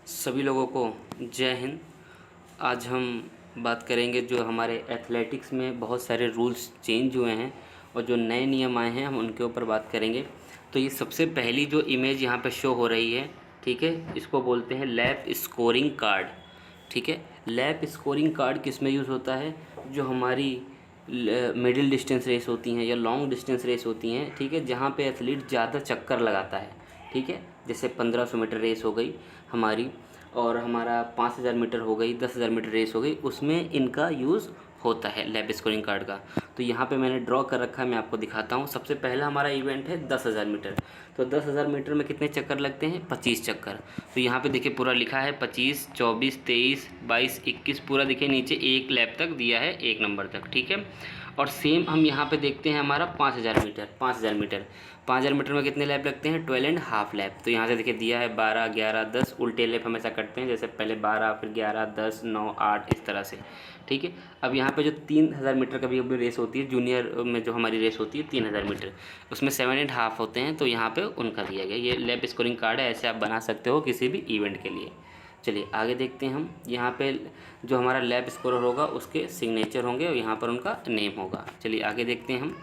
सभी लोगों को जय हिंद। आज हम बात करेंगे जो हमारे एथलेटिक्स में बहुत सारे रूल्स चेंज हुए हैं और जो नए नियम आए हैं हम उनके ऊपर बात करेंगे। तो ये सबसे पहली जो इमेज यहाँ पे शो हो रही है, ठीक है, इसको बोलते हैं लैप स्कोरिंग कार्ड। ठीक है, लैप स्कोरिंग कार्ड किस में यूज़ होता है? जो हमारी मिडिल डिस्टेंस रेस होती हैं या लॉन्ग डिस्टेंस रेस होती हैं, ठीक है, जहाँ पे एथलीट ज़्यादा चक्कर लगाता है, ठीक है, जैसे 1500 मीटर रेस हो गई हमारी और हमारा 5000 मीटर हो गई, 10,000 मीटर रेस हो गई, उसमें इनका यूज़ होता है लैप स्कोरिंग कार्ड का। तो यहाँ पे मैंने ड्रॉ कर रखा है, मैं आपको दिखाता हूँ। सबसे पहला हमारा इवेंट है 10,000 मीटर। तो 10,000 मीटर में कितने चक्कर लगते हैं? 25 चक्कर। तो यहाँ पे देखिए पूरा लिखा है 25, 24, 23, 22, 21, पूरा देखिए नीचे एक लैप तक दिया है, एक नंबर तक, ठीक है। और सेम हम यहाँ पे देखते हैं हमारा 5,000 मीटर। 5,000 मीटर में कितने लैप लगते हैं? 12.5 लैप। तो यहाँ से देखिए दिया है 12, 11, 10, उल्टे लैप हमेशा करते हैं, जैसे पहले 12 फिर 11, 10, 9, 8, इस तरह से, ठीक है। अब यहाँ पे जो 3,000 मीटर कभी कभी रेस होती है, जूनियर में जो हमारी रेस होती है 3,000 मीटर, उसमें 7.5 होते हैं, तो यहाँ पे उनका दिया गया। ये लैप स्कोरिंग कार्ड है, ऐसे आप बना सकते हो किसी भी इवेंट के लिए। चलिए आगे देखते हैं हम। यहाँ पे जो हमारा लैप स्कोरर होगा उसके सिग्नेचर होंगे और यहाँ पर उनका नेम होगा। चलिए आगे देखते हैं हम।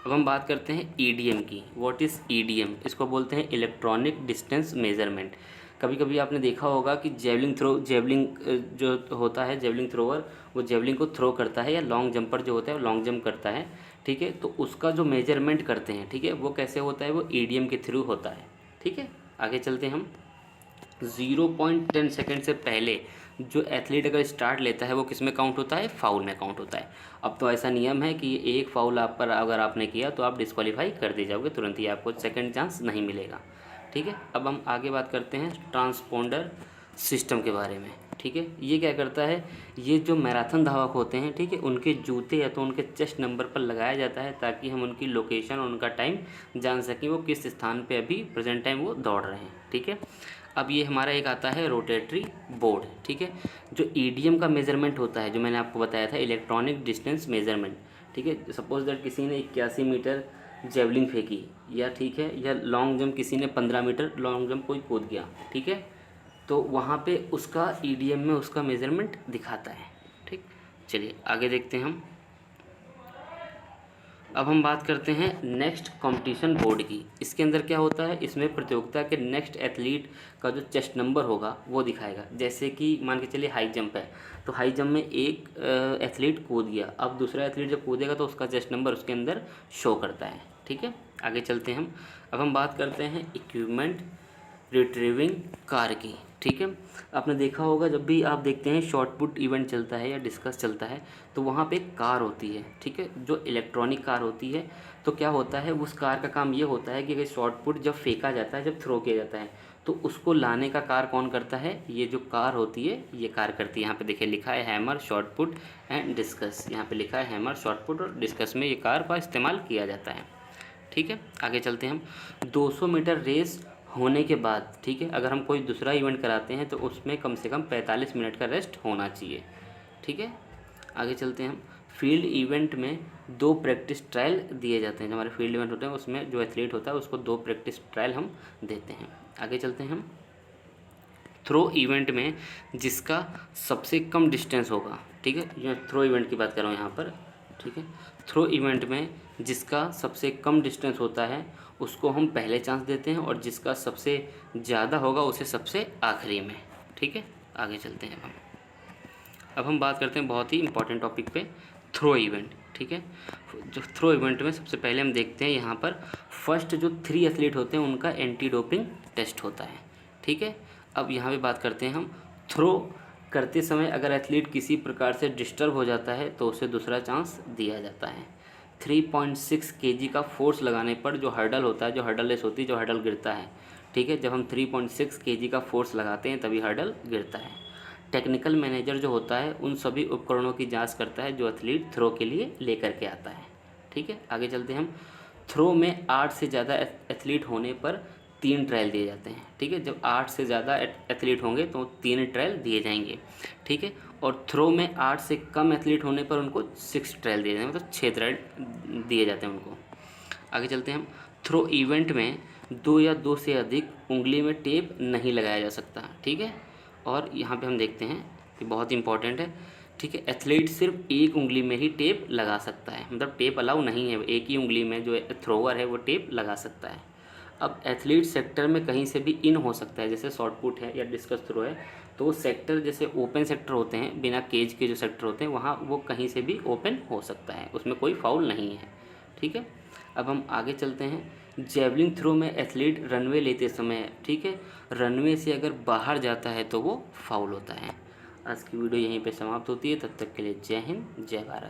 अब हम बात करते हैं ईडीएम की। What is EDM? इसको बोलते हैं इलेक्ट्रॉनिक डिस्टेंस मेजरमेंट। कभी कभी आपने देखा होगा कि जेवलिंग जो होता है, जेवलिंग थ्रोवर, वो जेवलिंग को थ्रो करता है, या लॉन्ग जंपर जो होता है वो लॉन्ग जंप करता है, ठीक है। तो उसका जो मेजरमेंट करते हैं, ठीक है, वो कैसे होता है? वो ईडीएम के थ्रू होता है, ठीक है। आगे चलते हैं हम। 0.10 सेकेंड से पहले जो एथलीट अगर स्टार्ट लेता है वो किस में काउंट होता है? फाउल में काउंट होता है। अब तो ऐसा नियम है कि एक फाउल आप पर अगर आपने किया तो आप डिस्क्वालीफाई कर दिए जाओगे तुरंत ही, आपको सेकंड चांस नहीं मिलेगा, ठीक है। अब हम आगे बात करते हैं ट्रांसपोंडर सिस्टम के बारे में, ठीक है। ये क्या करता है? ये जो मैराथन धावक होते हैं, ठीक है, उनके जूते या तो उनके चेस्ट नंबर पर लगाया जाता है ताकि हम उनकी लोकेशन और उनका टाइम जान सकें, वो किस स्थान पे अभी प्रेजेंट टाइम वो दौड़ रहे हैं, ठीक है। अब ये हमारा एक आता है रोटेटरी बोर्ड, ठीक है। जो ईडीएम का मेजरमेंट होता है, जो मैंने आपको बताया था, इलेक्ट्रॉनिक डिस्टेंस मेजरमेंट, ठीक है। सपोज दैट किसी ने 81 मीटर जेवलिंग फेंकी, या ठीक है, या लॉन्ग जंप किसी ने 15 मीटर लॉन्ग जंप कोई कूद गया, ठीक है, तो वहाँ पे उसका ईडीएम में उसका मेजरमेंट दिखाता है, ठीक। चलिए आगे देखते हैं हम। अब हम बात करते हैं नेक्स्ट कंपटीशन बोर्ड की। इसके अंदर क्या होता है? इसमें प्रतियोगिता के नेक्स्ट एथलीट का जो चेस्ट नंबर होगा वो दिखाएगा। जैसे कि मान के चलिए हाई जंप है, तो हाई जंप में एक एथलीट कूद गया, अब दूसरा एथलीट जब कूदेगा तो उसका चेस्ट नंबर उसके अंदर शो करता है, ठीक है। आगे चलते हैं हम। अब हम बात करते हैं इक्विपमेंट रिट्रीविंग कार की, ठीक है। आपने देखा होगा जब भी आप देखते हैं शॉर्ट पुट इवेंट चलता है या डिस्कस चलता है तो वहाँ पे एक कार होती है, ठीक है, जो इलेक्ट्रॉनिक कार होती है। तो क्या होता है, उस कार का काम ये होता है कि अगर शॉर्ट पुट जब फेंका जाता है, जब थ्रो किया जाता है, तो उसको लाने का कार कौन करता है? ये जो कार होती है ये कार करती है। यहाँ पे देखिए लिखा है hammer, short put and discuss. यहाँ पे लिखा है हैमर, शॉर्ट पुट और डिस्कस में ये कार का इस्तेमाल किया जाता है, ठीक है। आगे चलते हैं हम। 200 मीटर रेस होने के बाद, ठीक है, अगर हम कोई दूसरा इवेंट कराते हैं तो उसमें कम से कम 45 मिनट का रेस्ट होना चाहिए, ठीक है। आगे चलते हैं हम। फील्ड इवेंट में 2 प्रैक्टिस ट्रायल दिए जाते हैं। जो हमारे फील्ड इवेंट होते हैं उसमें जो एथलीट होता है उसको 2 प्रैक्टिस ट्रायल हम देते हैं। आगे चलते हैं हम। थ्रो इवेंट में जिसका सबसे कम डिस्टेंस होगा, ठीक है, ये थ्रो इवेंट की बात कर रहा हूँ यहाँ पर, ठीक है। थ्रो इवेंट में जिसका सबसे कम डिस्टेंस होता है उसको हम पहले चांस देते हैं और जिसका सबसे ज़्यादा होगा उसे सबसे आखिरी में, ठीक है। आगे चलते हैं हम। अब हम बात करते हैं बहुत ही इंपॉर्टेंट टॉपिक पे, थ्रो इवेंट, ठीक है। जो थ्रो इवेंट में सबसे पहले हम देखते हैं यहाँ पर फर्स्ट जो 3 एथलीट होते हैं उनका एंटी डोपिंग टेस्ट होता है, ठीक है। अब यहाँ पे बात करते हैं हम थ्रो करते समय अगर एथलीट किसी प्रकार से डिस्टर्ब हो जाता है तो उसे दूसरा चांस दिया जाता है। 3.6 केजी का फोर्स लगाने पर जो हर्डल होता है, जो हर्डल रेस होती है, जो हर्डल गिरता है, ठीक है, जब हम 3.6 केजी का फोर्स लगाते हैं तभी हर्डल गिरता है। टेक्निकल मैनेजर जो होता है उन सभी उपकरणों की जांच करता है जो एथलीट थ्रो के लिए लेकर के आता है, ठीक है। आगे चलते हैं हम। थ्रो में 8 से ज़्यादा एथलीट होने पर 3 ट्रायल दिए जाते हैं, ठीक है। जब 8 से ज़्यादा एथलीट होंगे तो 3 ट्रायल दिए जाएंगे, ठीक है। और थ्रो में 8 से कम एथलीट होने पर उनको 6 ट्रायल दिए जाएंगे, मतलब 6 ट्रायल दिए जाते हैं उनको। आगे चलते हैं हम। थ्रो इवेंट में 2 या 2 से अधिक उंगली में टेप नहीं लगाया जा सकता, ठीक है। और यहाँ पे हम देखते हैं कि बहुत इंपॉर्टेंट है, ठीक है। एथलीट सिर्फ एक उंगली में ही टेप लगा सकता है, मतलब टेप अलाउ नहीं है, एक ही उंगली में जो थ्रोअर है वो टेप लगा सकता है। अब एथलीट सेक्टर में कहीं से भी इन हो सकता है, जैसे शॉर्ट पुट है या डिस्कस थ्रो है, तो सेक्टर जैसे ओपन सेक्टर होते हैं, बिना केज के जो सेक्टर होते हैं वहाँ वो कहीं से भी ओपन हो सकता है, उसमें कोई फाउल नहीं है, ठीक है। अब हम आगे चलते हैं। जेवलिन थ्रो में एथलीट रनवे लेते समय, ठीक है, रनवे से अगर बाहर जाता है तो वो फाउल होता है। आज की वीडियो यहीं पे समाप्त होती है, तब तक के लिए जय हिंद जय भारत।